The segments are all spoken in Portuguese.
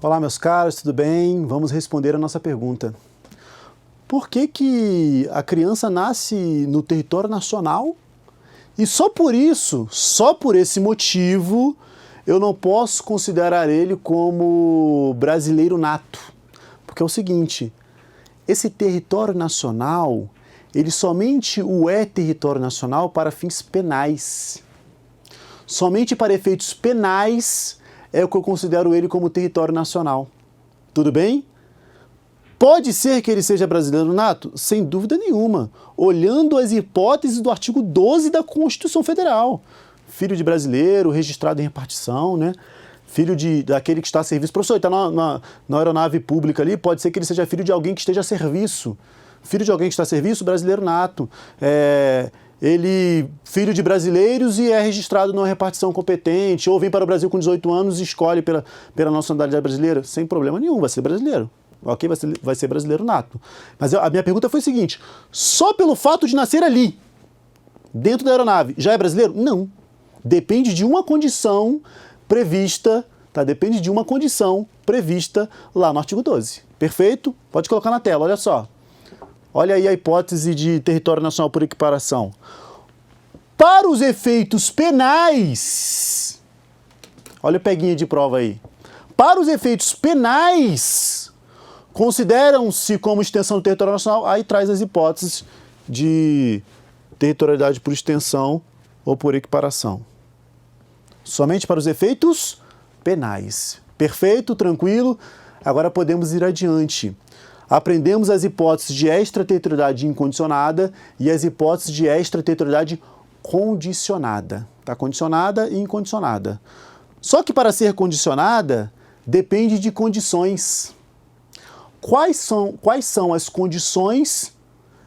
Olá, meus caros, tudo bem? Vamos responder a nossa pergunta. Por que a criança nasce no território nacional e só por isso, só por esse motivo, eu não posso considerar ele como brasileiro nato? Porque é o seguinte, esse território nacional, ele somente o é território nacional para fins penais. Somente para efeitos penais é o que eu considero ele como território nacional. Tudo bem? Pode ser que ele seja brasileiro nato? Sem dúvida nenhuma. Olhando as hipóteses do artigo 12 da Constituição Federal. Filho de brasileiro, registrado em repartição, né? Filho daquele que está a serviço. Professor, ele está na aeronave pública ali, pode ser que ele seja filho de alguém que esteja a serviço. Filho de alguém que está a serviço, brasileiro nato. Ele, filho de brasileiros e é registrado numa repartição competente, ou vem para o Brasil com 18 anos e escolhe pela nacionalidade brasileira, sem problema nenhum, vai ser brasileiro. Ok? Vai ser brasileiro nato. Mas a minha pergunta foi o seguinte, só pelo fato de nascer ali, dentro da aeronave, já é brasileiro? Não. Depende de uma condição prevista, tá? Depende de uma condição prevista lá no artigo 12. Perfeito? Pode colocar na tela, olha só. Olha aí a hipótese de território nacional por equiparação. Para os efeitos penais, olha a peguinha de prova aí. Para os efeitos penais, consideram-se como extensão do território nacional, aí traz as hipóteses de territorialidade por extensão ou por equiparação. Somente para os efeitos penais. Perfeito, tranquilo. Agora podemos ir adiante. Aprendemos as hipóteses de extraterritorialidade incondicionada e as hipóteses de extraterritorialidade condicionada. Tá? Condicionada e incondicionada. Só que para ser condicionada, depende de condições. Quais são as condições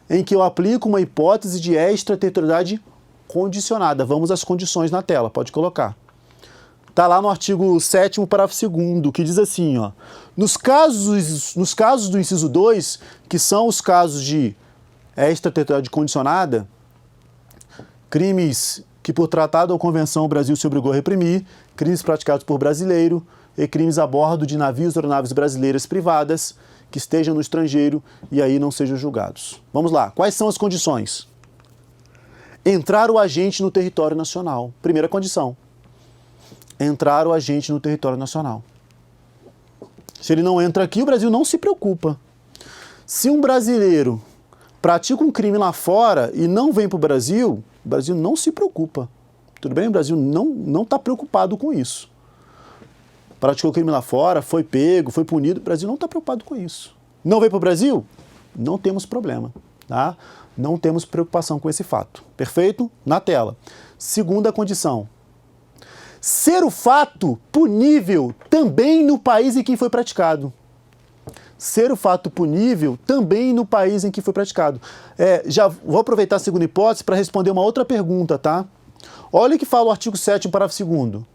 em que eu aplico uma hipótese de extraterritorialidade condicionada? Vamos às condições na tela, pode colocar. Está lá no artigo 7º, parágrafo 2º, que diz assim, ó, nos casos do inciso 2, que são os casos de extraterritorialidade condicionada, crimes que por tratado ou convenção o Brasil se obrigou a reprimir, crimes praticados por brasileiro e crimes a bordo de navios ou aeronaves brasileiras privadas que estejam no estrangeiro e aí não sejam julgados. Vamos lá, quais são as condições? Entrar o agente no território nacional, primeira condição. Entrar o agente no território nacional. Se ele não entra aqui, o Brasil não se preocupa. Se um brasileiro pratica um crime lá fora e não vem para o Brasil não se preocupa. Tudo bem? O Brasil não está preocupado com isso. Praticou crime lá fora, foi pego, foi punido, o Brasil não está preocupado com isso. Não veio para o Brasil? Não temos problema. Tá? Não temos preocupação com esse fato. Perfeito? Na tela. Segunda condição. Ser o fato punível também no país em que foi praticado. Ser o fato punível também no país em que foi praticado. Já vou aproveitar a segunda hipótese para responder uma outra pergunta, tá? Olha o que fala o artigo 7º, parágrafo 2º.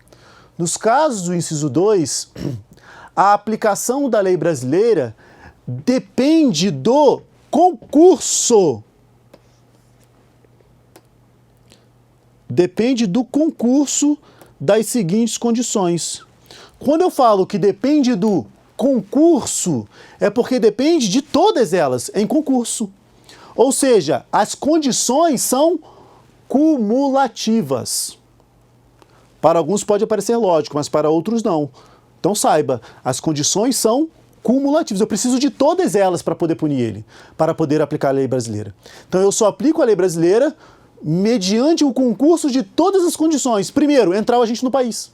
Nos casos do inciso 2, a aplicação da lei brasileira depende do concurso. Depende do concurso das seguintes condições. Quando eu falo que depende do concurso, é porque depende de todas elas em concurso. Ou seja, as condições são cumulativas. Para alguns pode parecer lógico, mas para outros não. Então saiba, as condições são cumulativas. Eu preciso de todas elas para poder punir ele, para poder aplicar a lei brasileira. Então eu só aplico a lei brasileira mediante o concurso de todas as condições. Primeiro, entrar o agente no país.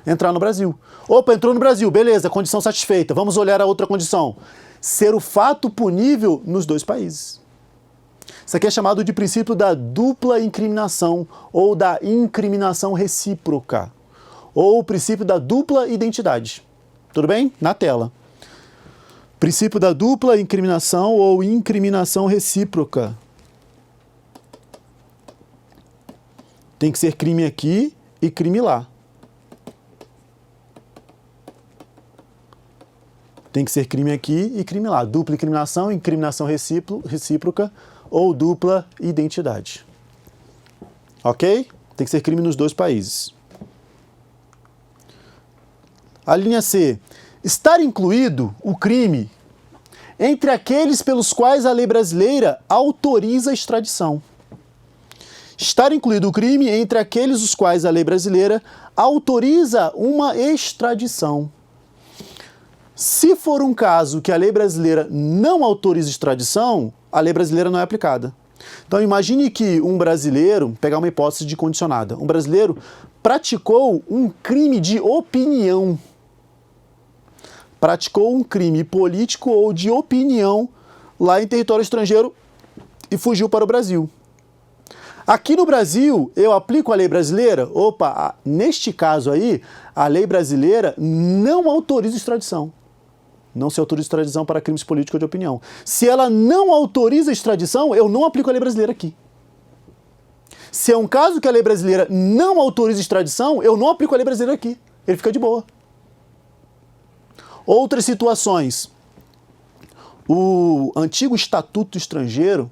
Entrar no Brasil. Opa, entrou no Brasil, beleza, condição satisfeita. Vamos olhar a outra condição. Ser o fato punível nos dois países. Isso aqui é chamado de princípio da dupla incriminação ou da incriminação recíproca. Ou o princípio da dupla identidade. Tudo bem? Na tela. Princípio da dupla incriminação ou incriminação recíproca. Tem que ser crime aqui e crime lá. Tem que ser crime aqui e crime lá. Dupla incriminação, incriminação recíproca ou dupla identidade. Ok? Tem que ser crime nos dois países. A linha C. Estar incluído o crime entre aqueles pelos quais a lei brasileira autoriza a extradição. Estar incluído o crime entre aqueles os quais a lei brasileira autoriza uma extradição. Se for um caso que a lei brasileira não autoriza extradição, a lei brasileira não é aplicada. Então imagine que um brasileiro, pegar uma hipótese de condicionada, um brasileiro praticou um crime de opinião. Praticou um crime político ou de opinião lá em território estrangeiro e fugiu para o Brasil. Aqui no Brasil, eu aplico a lei brasileira? Opa, neste caso aí, a lei brasileira não autoriza extradição. Não se autoriza extradição para crimes políticos ou de opinião. Se ela não autoriza extradição, eu não aplico a lei brasileira aqui. Se é um caso que a lei brasileira não autoriza extradição, eu não aplico a lei brasileira aqui. Ele fica de boa. Outras situações. O antigo Estatuto Estrangeiro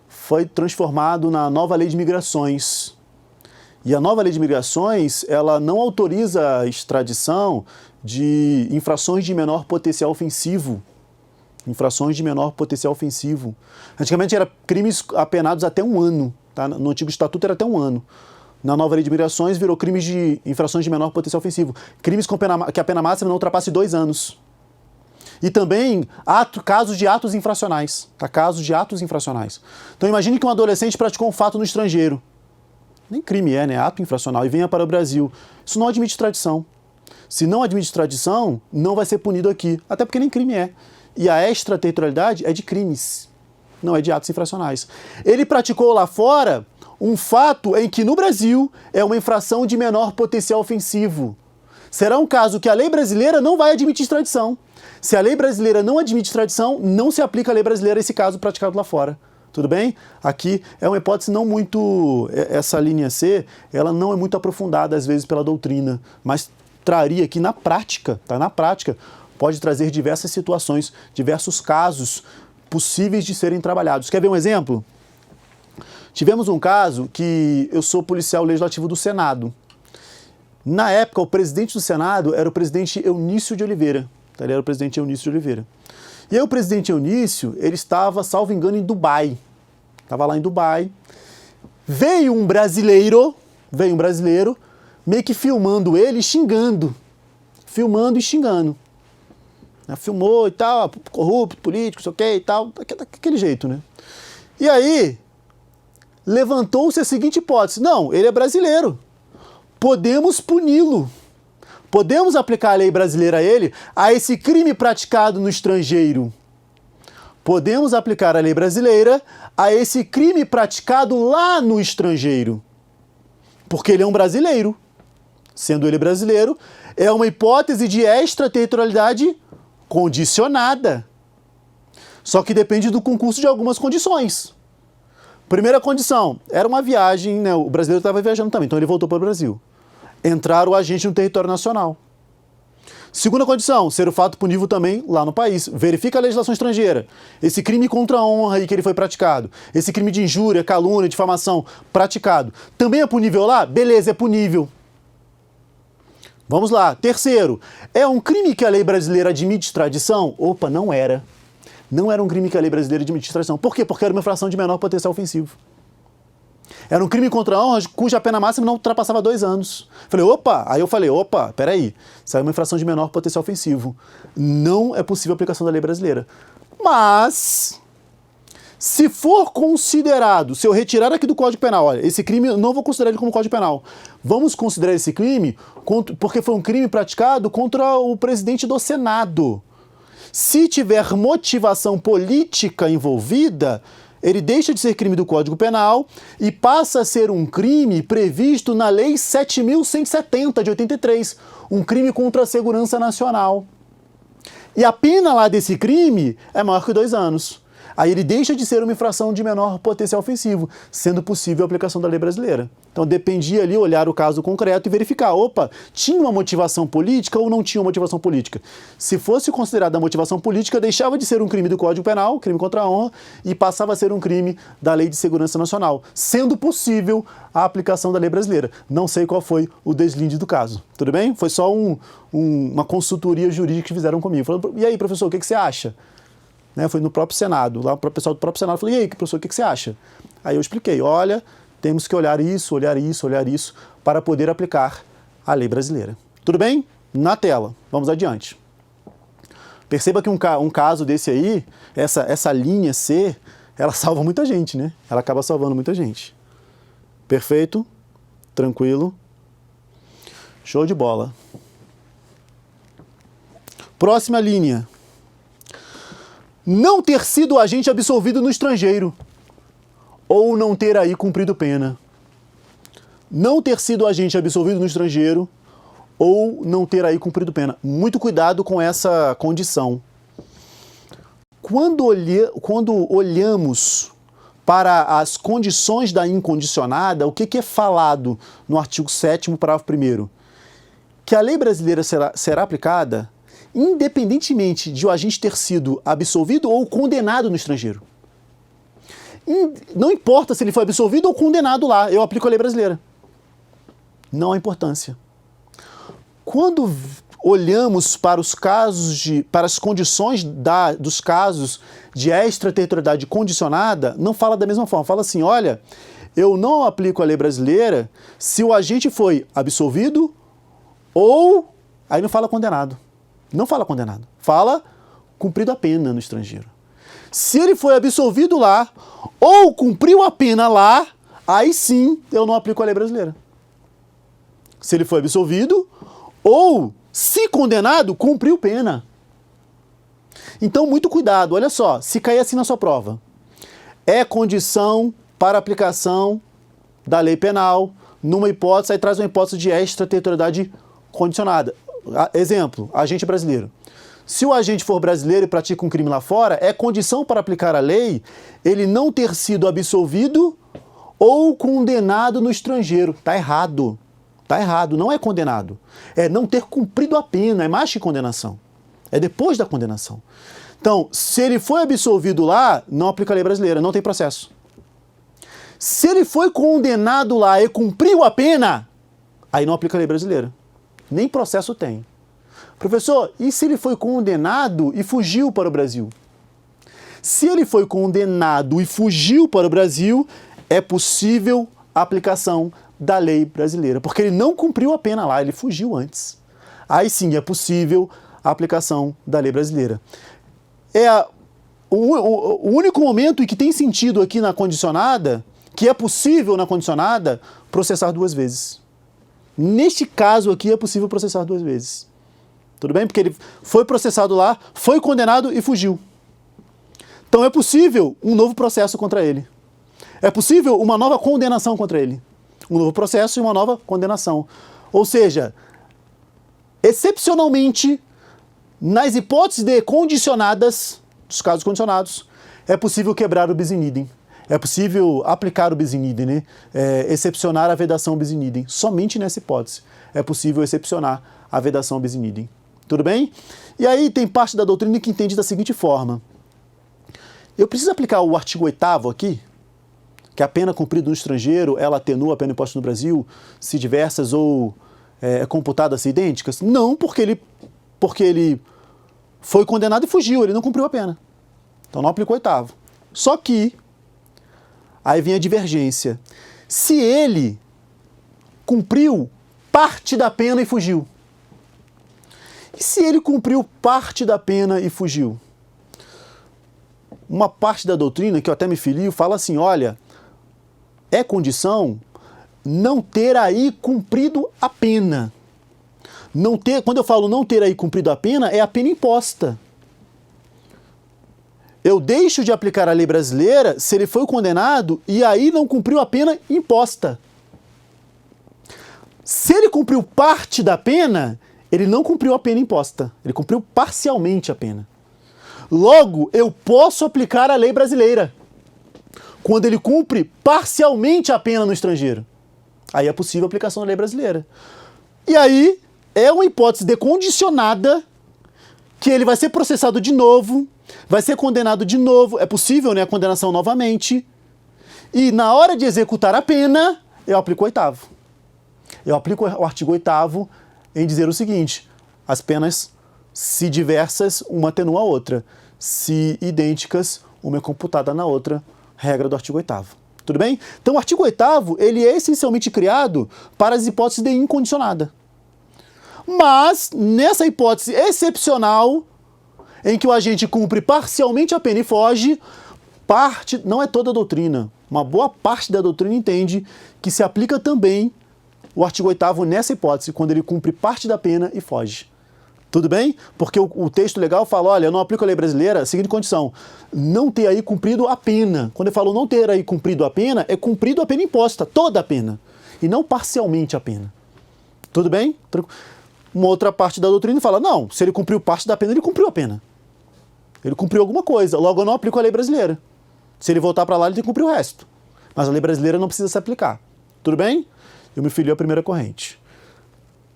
foi transformado na nova Lei de Migrações. E a nova Lei de Migrações, ela não autoriza a extradição de infrações de menor potencial ofensivo. Infrações de menor potencial ofensivo. Antigamente era crimes apenados até 1 ano. Tá? No antigo Estatuto era até 1 ano. Na nova Lei de Migrações virou crimes de infrações de menor potencial ofensivo. Crimes que a pena máxima não ultrapasse 2 anos. E também casos de atos infracionais. Tá? Casos de atos infracionais. Então imagine que um adolescente praticou um fato no estrangeiro. Nem crime é, né? Ato infracional. E venha para o Brasil. Isso não admite extradição. Se não admite extradição, não vai ser punido aqui. Até porque nem crime é. E a extraterritorialidade é de crimes. Não é de atos infracionais. Ele praticou lá fora um fato em que no Brasil é uma infração de menor potencial ofensivo. Será um caso que a lei brasileira não vai admitir extradição. Se a lei brasileira não admite extradição, não se aplica a lei brasileira a esse caso praticado lá fora. Tudo bem? Aqui é uma hipótese não muito... Essa linha C, ela não é muito aprofundada, às vezes, pela doutrina, mas traria aqui na prática, tá? Na prática, pode trazer diversas situações, diversos casos possíveis de serem trabalhados. Quer ver um exemplo? Tivemos um caso que eu sou policial legislativo do Senado. Na época, o presidente do Senado era o presidente Eunício de Oliveira. Ele era o presidente Eunício de Oliveira. E aí o presidente Eunício, ele estava, salvo engano, em Dubai. Estava lá em Dubai. Veio um brasileiro, meio que filmando ele e xingando. Filmando e xingando. Filmou e tal, corrupto, político, sei o que e tal, daquele jeito, né? E aí, levantou-se a seguinte hipótese. Não, ele é brasileiro. Podemos puni-lo. Podemos aplicar a lei brasileira a ele, a esse crime praticado no estrangeiro. Podemos aplicar a lei brasileira a esse crime praticado lá no estrangeiro. Porque ele é um brasileiro. Sendo ele brasileiro, é uma hipótese de extraterritorialidade condicionada. Só que depende do concurso de algumas condições. Primeira condição, era uma viagem, né? O brasileiro estava viajando também, então ele voltou para o Brasil. Entrar o agente no território nacional. Segunda condição, ser o fato punível também lá no país. Verifica a legislação estrangeira. Esse crime contra a honra aí que ele foi praticado, esse crime de injúria, calúnia, difamação praticado, também é punível lá? Beleza, é punível. Vamos lá. Terceiro, é um crime que a lei brasileira admite extradição? Opa, não era. Não era um crime que a lei brasileira admite extradição. Por quê? Porque era uma infração de menor potencial ofensivo. Era um crime contra a honra cuja pena máxima não ultrapassava 2 anos. Aí eu falei, peraí, isso aí é uma infração de menor potencial ofensivo. Não é possível a aplicação da lei brasileira. Mas, se for considerado, se eu retirar aqui do Código Penal, olha, esse crime eu não vou considerar ele como Código Penal. Vamos considerar esse crime porque foi um crime praticado contra o presidente do Senado. Se tiver motivação política envolvida, ele deixa de ser crime do Código Penal e passa a ser um crime previsto na Lei 7.170 de 83, um crime contra a segurança nacional. E a pena lá desse crime é maior que 2 anos. Aí ele deixa de ser uma infração de menor potencial ofensivo, sendo possível a aplicação da lei brasileira. Então dependia ali olhar o caso concreto e verificar, opa, tinha uma motivação política ou não tinha uma motivação política? Se fosse considerada a motivação política, deixava de ser um crime do Código Penal, crime contra a honra, e passava a ser um crime da Lei de Segurança Nacional, sendo possível a aplicação da lei brasileira. Não sei qual foi o deslinde do caso, tudo bem? Foi só uma consultoria jurídica que fizeram comigo. Falando, e aí, professor, o que você acha? Né, foi no próprio Senado, lá o pessoal do próprio Senado falou, e aí, professor, o que você acha? Aí eu expliquei, olha, temos que olhar isso para poder aplicar a lei brasileira. Tudo bem? Na tela. Vamos adiante. Perceba que um caso desse aí, essa linha C, ela salva muita gente, né? Ela acaba salvando muita gente. Perfeito? Tranquilo? Show de bola. Próxima linha. Não ter sido agente absolvido no estrangeiro ou não ter aí cumprido pena. Não ter sido agente absolvido no estrangeiro ou não ter aí cumprido pena. Muito cuidado com essa condição. Quando olhamos para as condições da incondicionada, o que é falado no artigo 7º, parágrafo 1º? Que a lei brasileira será aplicada independentemente de o agente ter sido absolvido ou condenado no estrangeiro. Não importa se ele foi absolvido ou condenado lá, eu aplico a lei brasileira. Não há importância. Quando olhamos para os casos para as condições dos casos de extraterritorialidade condicionada, não fala da mesma forma. Fala assim, olha, eu não aplico a lei brasileira se o agente foi absolvido ou... Aí não fala condenado. Não fala condenado. Fala cumprido a pena no estrangeiro. Se ele foi absolvido lá ou cumpriu a pena lá, aí sim eu não aplico a lei brasileira. Se ele foi absolvido ou, se condenado, cumpriu pena. Então, muito cuidado. Olha só, se cair assim na sua prova. É condição para aplicação da lei penal numa hipótese, aí traz uma hipótese de extraterritorialidade condicionada. Exemplo, agente brasileiro. Se o agente for brasileiro e pratica um crime lá fora, é condição para aplicar a lei ele não ter sido absolvido ou condenado no estrangeiro. Tá errado. Tá errado. Não é condenado. É não ter cumprido a pena. É mais que condenação. É depois da condenação. Então, se ele foi absolvido lá, não aplica a lei brasileira. Não tem processo. Se ele foi condenado lá e cumpriu a pena, aí não aplica a lei brasileira. Nem processo tem. Professor, e se ele foi condenado e fugiu para o Brasil? Se ele foi condenado e fugiu para o Brasil, é possível a aplicação da lei brasileira, porque ele não cumpriu a pena lá, ele fugiu antes. Aí sim é possível a aplicação da lei brasileira. O único momento em que tem sentido aqui na condicionada, que é possível na condicionada, processar duas vezes. Neste caso aqui é possível processar duas vezes. Tudo bem? Porque ele foi processado lá, foi condenado e fugiu. Então é possível um novo processo contra ele. É possível uma nova condenação contra ele. Um novo processo e uma nova condenação. Ou seja, excepcionalmente, nas hipóteses de condicionadas, dos casos condicionados, é possível quebrar o bis in idem. É possível aplicar o bis in idem, né? Excepcionar a vedação bis in idem. Somente nessa hipótese é possível excepcionar a vedação bis in idem. Tudo bem? E aí tem parte da doutrina que entende da seguinte forma. Eu preciso aplicar o artigo 8º aqui, que a pena cumprida no estrangeiro, ela atenua a pena imposta no Brasil, se diversas ou computadas se idênticas? Não, porque ele foi condenado e fugiu, ele não cumpriu a pena. Então não aplicou o 8º. Só que aí vem a divergência. Se ele cumpriu parte da pena e fugiu? E se ele cumpriu parte da pena e fugiu? Uma parte da doutrina, que eu até me filio, fala assim, olha, é condição não ter aí cumprido a pena. Quando eu falo não ter aí cumprido a pena, é a pena imposta. Eu deixo de aplicar a lei brasileira se ele foi condenado e aí não cumpriu a pena imposta. Se ele cumpriu parte da pena, ele não cumpriu a pena imposta. Ele cumpriu parcialmente a pena. Logo, eu posso aplicar a lei brasileira quando ele cumpre parcialmente a pena no estrangeiro. Aí é possível a aplicação da lei brasileira. E aí é uma hipótese decondicionada que ele vai ser processado de novo, vai ser condenado de novo, é possível, né, a condenação novamente, e na hora de executar a pena, eu aplico o 8º. Eu aplico o artigo 8º em dizer o seguinte: as penas, se diversas, uma atenua a outra. Se idênticas, uma é computada na outra, regra do artigo 8º. Tudo bem? Então o artigo 8º, ele é essencialmente criado para as hipóteses de incondicionada. Mas, nessa hipótese excepcional, em que o agente cumpre parcialmente a pena e foge, não é toda a doutrina, uma boa parte da doutrina entende que se aplica também o artigo 8º nessa hipótese, quando ele cumpre parte da pena e foge. Tudo bem? Porque o texto legal fala, olha, eu não aplico a lei brasileira, seguinte condição, não ter aí cumprido a pena. Quando ele falou não ter aí cumprido a pena, é cumprido a pena imposta, toda a pena, e não parcialmente a pena. Tudo bem? Uma outra parte da doutrina fala, não, se ele cumpriu parte da pena, ele cumpriu a pena. Ele cumpriu alguma coisa, logo eu não aplico a lei brasileira. Se ele voltar para lá, ele tem que cumprir o resto. Mas a lei brasileira não precisa se aplicar. Tudo bem? Eu me filio à primeira corrente.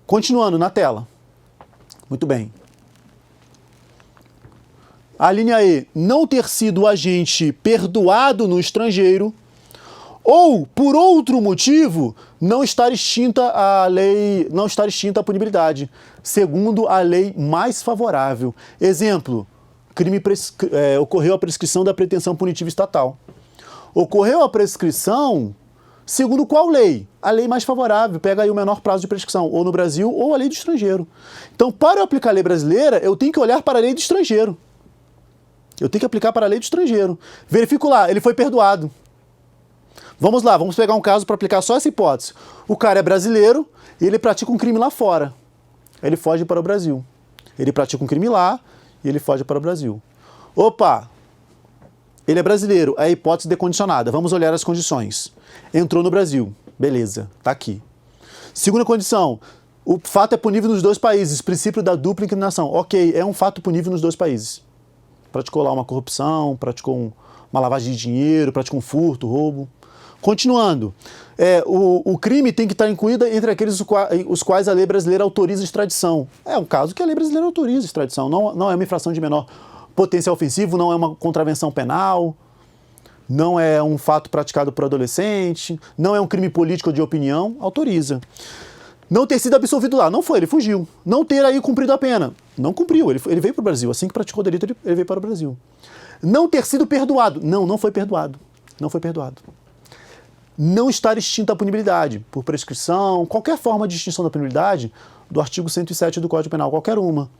Continuando na tela. Muito bem. A linha E, não ter sido o agente perdoado no estrangeiro ou, por outro motivo, não estar extinta a punibilidade, segundo a lei mais favorável. Exemplo, ocorreu a prescrição da pretensão punitiva estatal. Ocorreu a prescrição segundo qual lei? A lei mais favorável, pega aí o menor prazo de prescrição, ou no Brasil ou a lei do estrangeiro. Então, para eu aplicar a lei brasileira, eu tenho que olhar para a lei do estrangeiro. Eu tenho que aplicar para a lei do estrangeiro. Verifico lá, ele foi perdoado. Vamos lá, vamos pegar um caso para aplicar só essa hipótese. O cara é brasileiro e ele pratica um crime lá fora. Ele foge para o Brasil. Ele pratica um crime lá e ele foge para o Brasil. Opa! Ele é brasileiro, é a hipótese decondicionada. Vamos olhar as condições. Entrou no Brasil. Beleza, tá aqui. Segunda condição, o fato é punível nos dois países. Princípio da dupla incriminação. Ok, é um fato punível nos dois países. Praticou lá uma corrupção, praticou uma lavagem de dinheiro, praticou um furto, roubo. Continuando, o crime tem que estar incluído entre aqueles os quais a lei brasileira autoriza extradição. É um caso que a lei brasileira autoriza extradição, não é uma infração de menor potencial ofensivo, não é uma contravenção penal, não é um fato praticado por adolescente, não é um crime político ou de opinião, autoriza. Não ter sido absolvido lá, não foi, ele fugiu. Não ter aí cumprido a pena, não cumpriu, ele veio para o Brasil, assim que praticou o delito ele veio para o Brasil. Não ter sido perdoado, não foi perdoado, não foi perdoado. Não estar extinta a punibilidade, por prescrição, qualquer forma de extinção da punibilidade do artigo 107 do Código Penal, qualquer uma.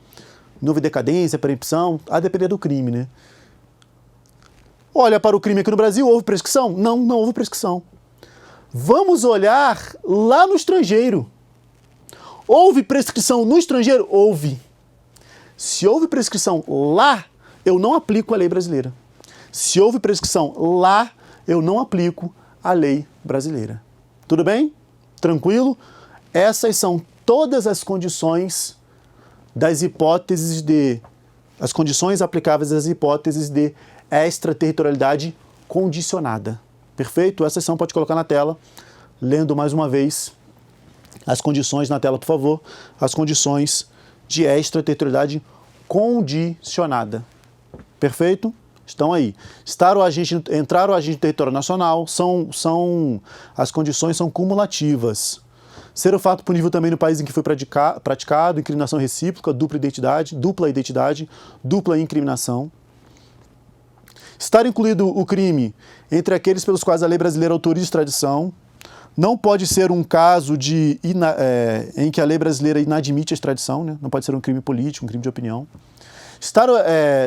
Não houve decadência, preempção, a depender do crime, né? Olha para o crime aqui no Brasil, houve prescrição? Não houve prescrição. Vamos olhar lá no estrangeiro. Houve prescrição no estrangeiro? Houve. Se houve prescrição lá, eu não aplico a lei brasileira. Se houve prescrição lá, eu não aplico a lei brasileira. Tudo bem? Tranquilo? Essas são todas as condições das hipóteses as condições aplicáveis às hipóteses de extraterritorialidade condicionada. Perfeito? Essas são, pode colocar na tela, lendo mais uma vez as condições na tela, por favor, as condições de extraterritorialidade condicionada. Perfeito? Estão aí. Entrar o agente no território nacional, as condições são cumulativas. Ser o fato punível também no país em que foi praticado, incriminação recíproca, dupla identidade, dupla incriminação. Estar incluído o crime entre aqueles pelos quais a lei brasileira autoriza extradição. Não pode ser um caso em que a lei brasileira inadmite a extradição, né? Não pode ser um crime político, um crime de opinião.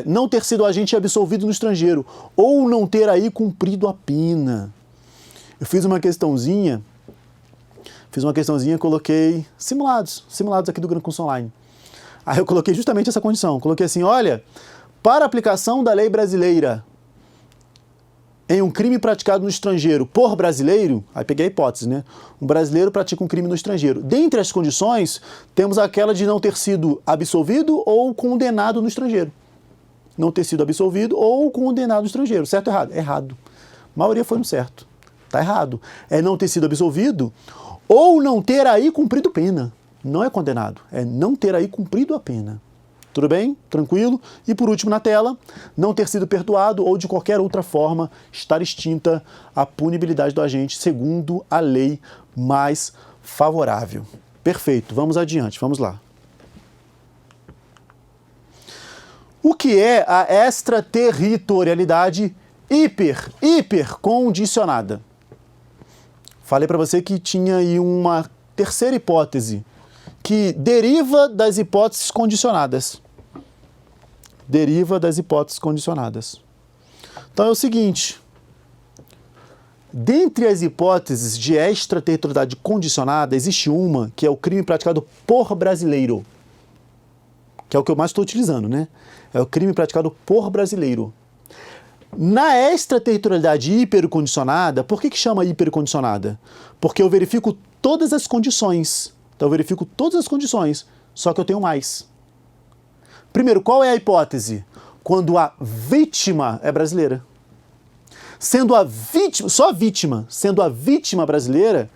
Não ter sido agente absolvido no estrangeiro ou não ter aí cumprido a pena. Eu fiz uma questãozinha, coloquei simulados aqui do Gran Curso Online. Aí eu coloquei justamente essa condição, coloquei assim, olha, para aplicação da lei brasileira em um crime praticado no estrangeiro por brasileiro, aí peguei a hipótese, né? Um brasileiro pratica um crime no estrangeiro. Dentre as condições, temos aquela de não ter sido absolvido ou condenado no estrangeiro. não ter sido absolvido ou condenado estrangeiro. Certo ou errado? Errado. A maioria foi no certo. Tá errado. É não ter sido absolvido ou não ter aí cumprido pena. Não é condenado. É não ter aí cumprido a pena. Tudo bem? Tranquilo? E por último na tela, não ter sido perdoado ou de qualquer outra forma estar extinta a punibilidade do agente segundo a lei mais favorável. Perfeito. Vamos adiante. Vamos lá. O que é a extraterritorialidade hipercondicionada? Falei para você que tinha aí uma terceira hipótese que deriva das hipóteses condicionadas. Deriva das hipóteses condicionadas. Então é o seguinte, dentre as hipóteses de extraterritorialidade condicionada, existe uma que é o crime praticado por brasileiro, que é o que eu mais estou utilizando, né? É o crime praticado por brasileiro. Na extraterritorialidade hipercondicionada, por que chama hipercondicionada? Porque eu verifico todas as condições. Então eu verifico todas as condições, só que eu tenho mais. Primeiro, qual é a hipótese? Quando a vítima é brasileira. Sendo a vítima, só a vítima, sendo a vítima brasileira,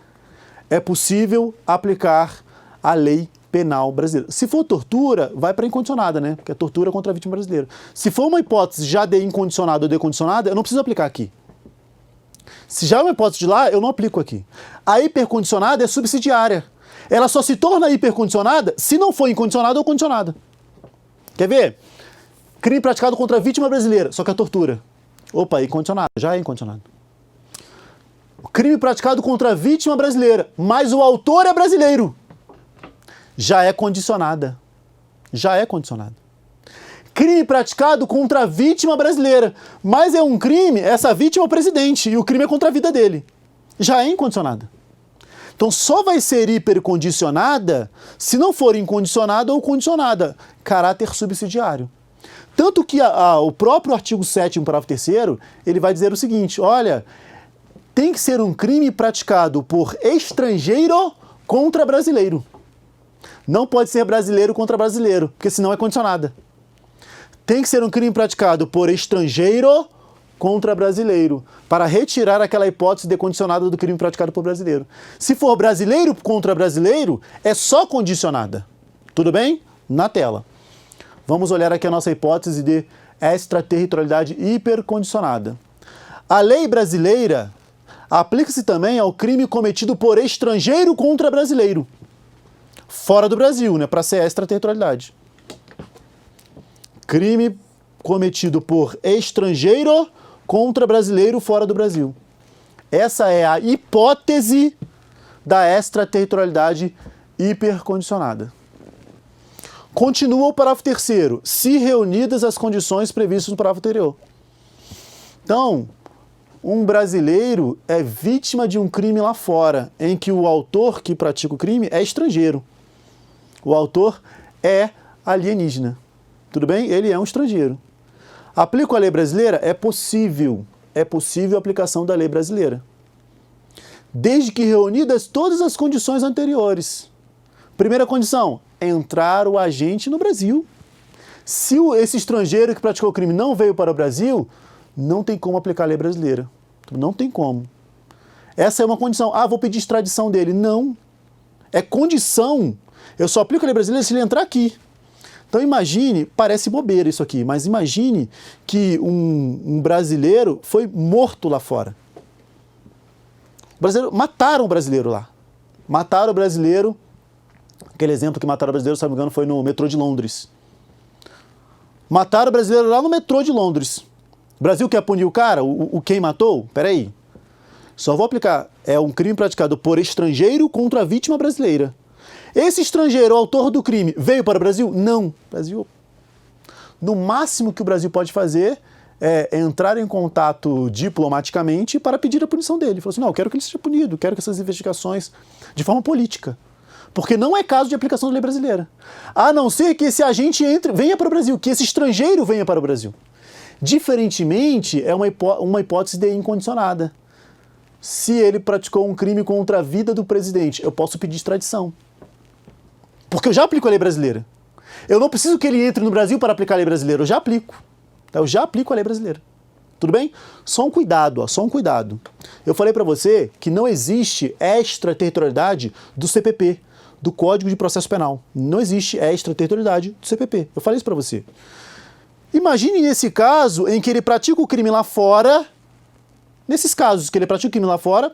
é possível aplicar a lei penal brasileira. Se for tortura, vai para incondicionada, né? Porque é tortura contra a vítima brasileira. Se for uma hipótese já de incondicionada ou decondicionada, eu não preciso aplicar aqui. Se já é uma hipótese de lá, eu não aplico aqui. A hipercondicionada é subsidiária. Ela só se torna hipercondicionada se não for incondicionada ou condicionada. Quer ver? Crime praticado contra a vítima brasileira, só que é tortura. Opa, incondicionado, já é incondicionado. Crime praticado contra a vítima brasileira, mas o autor é brasileiro. Já é condicionada. Já é condicionada. Crime praticado contra a vítima brasileira, mas é um crime, essa vítima é o presidente, e o crime é contra a vida dele. Já é incondicionada. Então só vai ser hipercondicionada se não for incondicionada ou condicionada, caráter subsidiário. Tanto que o próprio artigo 7º, parágrafo 3º, ele vai dizer o seguinte, olha, tem que ser um crime praticado por estrangeiro contra brasileiro. Não pode ser brasileiro contra brasileiro, porque senão é condicionada. Tem que ser um crime praticado por estrangeiro contra brasileiro, para retirar aquela hipótese decondicionada do crime praticado por brasileiro. Se for brasileiro contra brasileiro, é só condicionada. Tudo bem? Na tela. Vamos olhar aqui a nossa hipótese de extraterritorialidade hipercondicionada. A lei brasileira aplica-se também ao crime cometido por estrangeiro contra brasileiro. Fora do Brasil, né? Para ser extraterritorialidade. Crime cometido por estrangeiro contra brasileiro fora do Brasil. Essa é a hipótese da extraterritorialidade hipercondicionada. Continua o parágrafo 3º, se reunidas as condições previstas no parágrafo anterior. Então, um brasileiro é vítima de um crime lá fora, em que o autor que pratica o crime é estrangeiro. O autor é alienígena. Tudo bem? Ele é um estrangeiro. Aplico a lei brasileira? É possível. É possível a aplicação da lei brasileira. Desde que reunidas todas as condições anteriores. Primeira condição, entrar o agente no Brasil. Se esse estrangeiro que praticou o crime não veio para o Brasil, não tem como aplicar a lei brasileira. Não tem como. Essa é uma condição. Ah, vou pedir extradição dele. Não. É condição. Eu só aplico a lei brasileira se ele entrar aqui. Então imagine, parece bobeira isso aqui, mas imagine que um brasileiro foi morto lá fora. Mataram o brasileiro lá. Mataram o brasileiro. Aquele exemplo que mataram o brasileiro, se não me engano, foi no metrô de Londres. Mataram o brasileiro lá no metrô de Londres. O Brasil quer punir o cara? Quem matou? Peraí. Só vou aplicar. É um crime praticado por estrangeiro contra a vítima brasileira. Esse estrangeiro, o autor do crime, veio para o Brasil? Não. Brasil. No máximo que o Brasil pode fazer é entrar em contato diplomaticamente para pedir a punição dele. Falou assim, não, eu quero que ele seja punido, quero que essas investigações de forma política. Porque não é caso de aplicação da lei brasileira. A não ser que esse agente venha para o Brasil, que esse estrangeiro venha para o Brasil. Diferentemente, é uma hipótese de incondicionada. Se ele praticou um crime contra a vida do presidente, eu posso pedir extradição. Porque eu já aplico a lei brasileira. Eu não preciso que ele entre no Brasil para aplicar a lei brasileira, eu já aplico. Tá? Eu já aplico a lei brasileira. Tudo bem? Só um cuidado, ó, só um cuidado. Eu falei para você que não existe extraterritorialidade do CPP, do Código de Processo Penal. Não existe extraterritorialidade do CPP. Eu falei isso para você. Imagine esse caso em que ele pratica o crime lá fora, nesses casos que ele pratica o crime lá fora,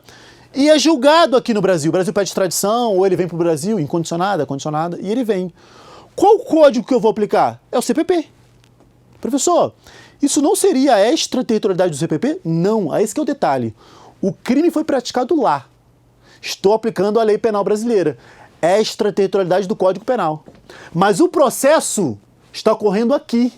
e é julgado aqui no Brasil. O Brasil pede extradição, ou ele vem para o Brasil, incondicionada, condicionada, e ele vem. Qual código que eu vou aplicar? É o CPP. Professor, isso não seria a extraterritorialidade do CPP? Não, esse que é o detalhe. O crime foi praticado lá. Estou aplicando a lei penal brasileira. Extraterritorialidade do Código Penal. Mas o processo está ocorrendo aqui.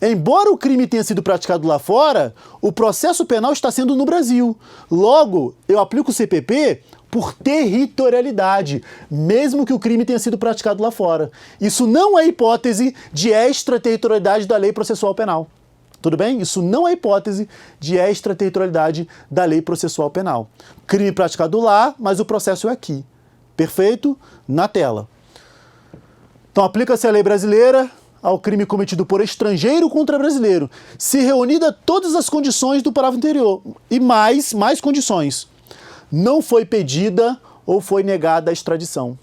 Embora o crime tenha sido praticado lá fora, o processo penal está sendo no Brasil. Logo, eu aplico o CPP por territorialidade, mesmo que o crime tenha sido praticado lá fora. Isso não é hipótese de extraterritorialidade da lei processual penal. Tudo bem? Isso não é hipótese de extraterritorialidade da lei processual penal. Crime praticado lá, mas o processo é aqui. Perfeito? Na tela. Então, aplica-se a lei brasileira ao crime cometido por estrangeiro contra brasileiro, se reunida todas as condições do parágrafo anterior, e mais condições. Não foi pedida ou foi negada a extradição.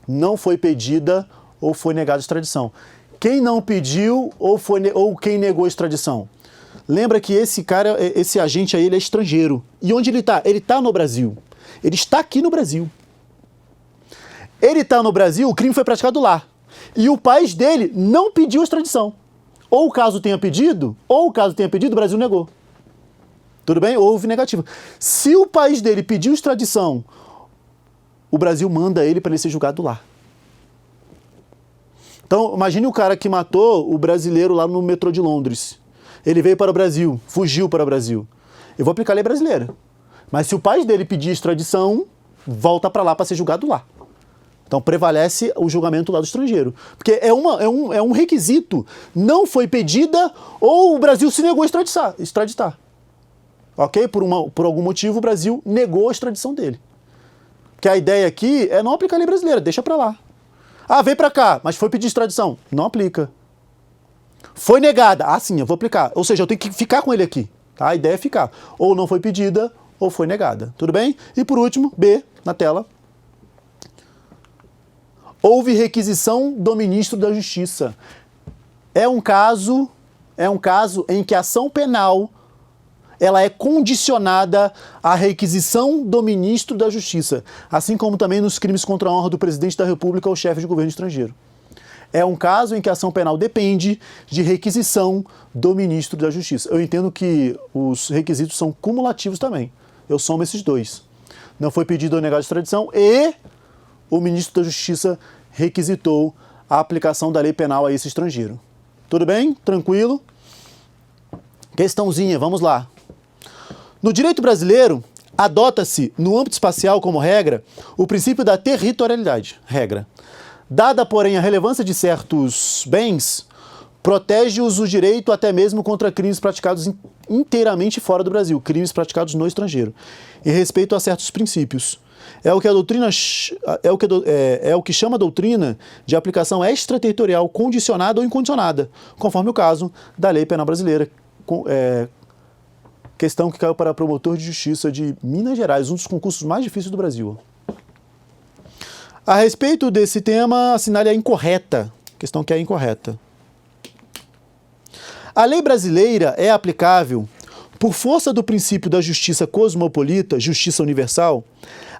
Não foi pedida ou foi negada a extradição. Quem não pediu ou quem negou a extradição? Lembra que esse agente aí, ele é estrangeiro. E onde ele está? Ele está no Brasil. Ele está aqui no Brasil. Ele está no Brasil, o crime foi praticado lá. E o país dele não pediu a extradição. Ou o caso tenha pedido, o Brasil negou. Tudo bem? Houve negativa. Se o país dele pediu extradição, o Brasil manda ele para ele ser julgado lá. Então, imagine o cara que matou o brasileiro lá no metrô de Londres. Ele veio para o Brasil, fugiu para o Brasil. Eu vou aplicar a lei brasileira. Mas se o país dele pedir extradição, volta para lá para ser julgado lá. Então, prevalece o julgamento lá do estrangeiro. Porque é um requisito. Não foi pedida ou o Brasil se negou a extraditar. Ok? Por algum motivo, o Brasil negou a extradição dele. Porque a ideia aqui é não aplicar a lei brasileira, deixa pra lá. Ah, veio pra cá, mas foi pedir extradição. Não aplica. Foi negada. Ah, sim, eu vou aplicar. Ou seja, eu tenho que ficar com ele aqui. Tá? A ideia é ficar. Ou não foi pedida, ou foi negada. Tudo bem? E por último, B, na tela. Houve requisição do ministro da Justiça. É um caso em que a ação penal ela é condicionada à requisição do ministro da Justiça, assim como também nos crimes contra a honra do presidente da República ou chefe de governo estrangeiro. É um caso em que a ação penal depende de requisição do ministro da Justiça. Eu entendo que os requisitos são cumulativos também. Eu somo esses dois. Não foi pedido ou negado a extradição e o ministro da Justiça requisitou a aplicação da lei penal a esse estrangeiro. Tudo bem? Tranquilo? Questãozinha, vamos lá. No direito brasileiro, adota-se, no âmbito espacial como regra, o princípio da territorialidade, regra. Dada, porém, a relevância de certos bens, protege-os o direito até mesmo contra crimes praticados inteiramente fora do Brasil, crimes praticados no estrangeiro, em respeito a certos princípios. É o que chama a doutrina de aplicação extraterritorial condicionada ou incondicionada, conforme o caso da lei penal brasileira, questão que caiu para promotor de justiça de Minas Gerais, um dos concursos mais difíceis do Brasil. A respeito desse tema, assinale a incorreta, questão que é incorreta. A lei brasileira é aplicável, por força do princípio da justiça cosmopolita, justiça universal,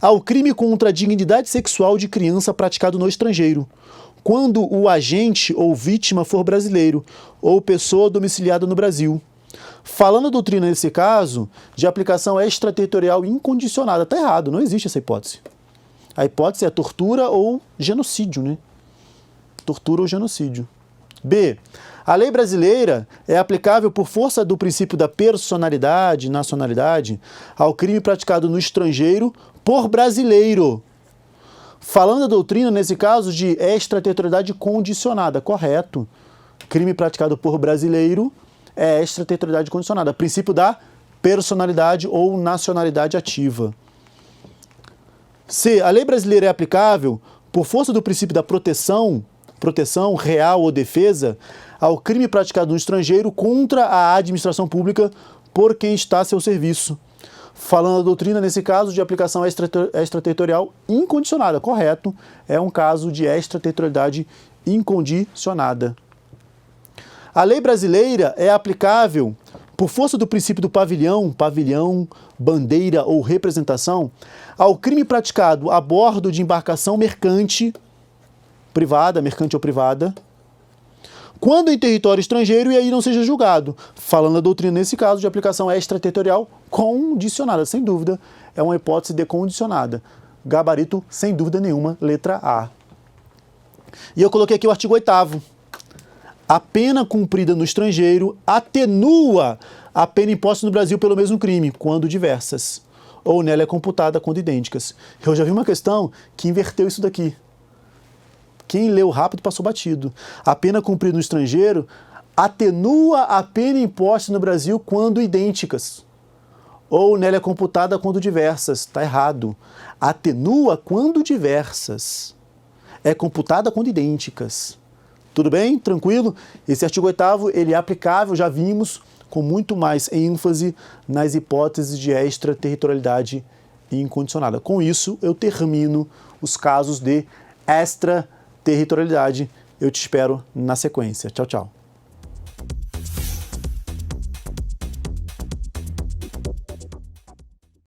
ao crime contra a dignidade sexual de criança praticado no estrangeiro, quando o agente ou vítima for brasileiro ou pessoa domiciliada no Brasil. Falando a doutrina nesse caso, de aplicação extraterritorial incondicionada. Está errado, não existe essa hipótese. A hipótese é tortura ou genocídio, né? Tortura ou genocídio. B. A lei brasileira é aplicável por força do princípio da personalidade, nacionalidade, ao crime praticado no estrangeiro por brasileiro. Falando a doutrina, nesse caso, de extraterritorialidade condicionada. Correto. Crime praticado por brasileiro é extraterritorialidade condicionada. Princípio da personalidade ou nacionalidade ativa. C. A lei brasileira é aplicável por força do princípio da proteção real ou defesa, ao crime praticado no estrangeiro contra a administração pública por quem está a seu serviço. Falando da doutrina, nesse caso, de aplicação extraterritorial incondicionada. Correto, é um caso de extraterritorialidade incondicionada. A lei brasileira é aplicável, por força do princípio do pavilhão, bandeira ou representação, ao crime praticado a bordo de embarcação mercante ou privada, quando em território estrangeiro e aí não seja julgado. Falando da doutrina, nesse caso, de aplicação extraterritorial condicionada. Sem dúvida, é uma hipótese de condicionada. Gabarito, sem dúvida nenhuma, letra A. E eu coloquei aqui o artigo 8º. A pena cumprida no estrangeiro atenua a pena imposta no Brasil pelo mesmo crime, quando diversas, ou nela é computada quando idênticas. Eu já vi uma questão que inverteu isso daqui. Quem leu rápido passou batido. A pena cumprida no estrangeiro atenua a pena imposta no Brasil quando idênticas, ou nela é computada quando diversas. Está errado. Atenua quando diversas. É computada quando idênticas. Tudo bem? Tranquilo? Esse artigo 8º, ele é aplicável, já vimos, com muito mais ênfase nas hipóteses de extraterritorialidade incondicionada. Com isso, eu termino os casos de extraterritorialidade. Eu te espero na sequência. Tchau, tchau.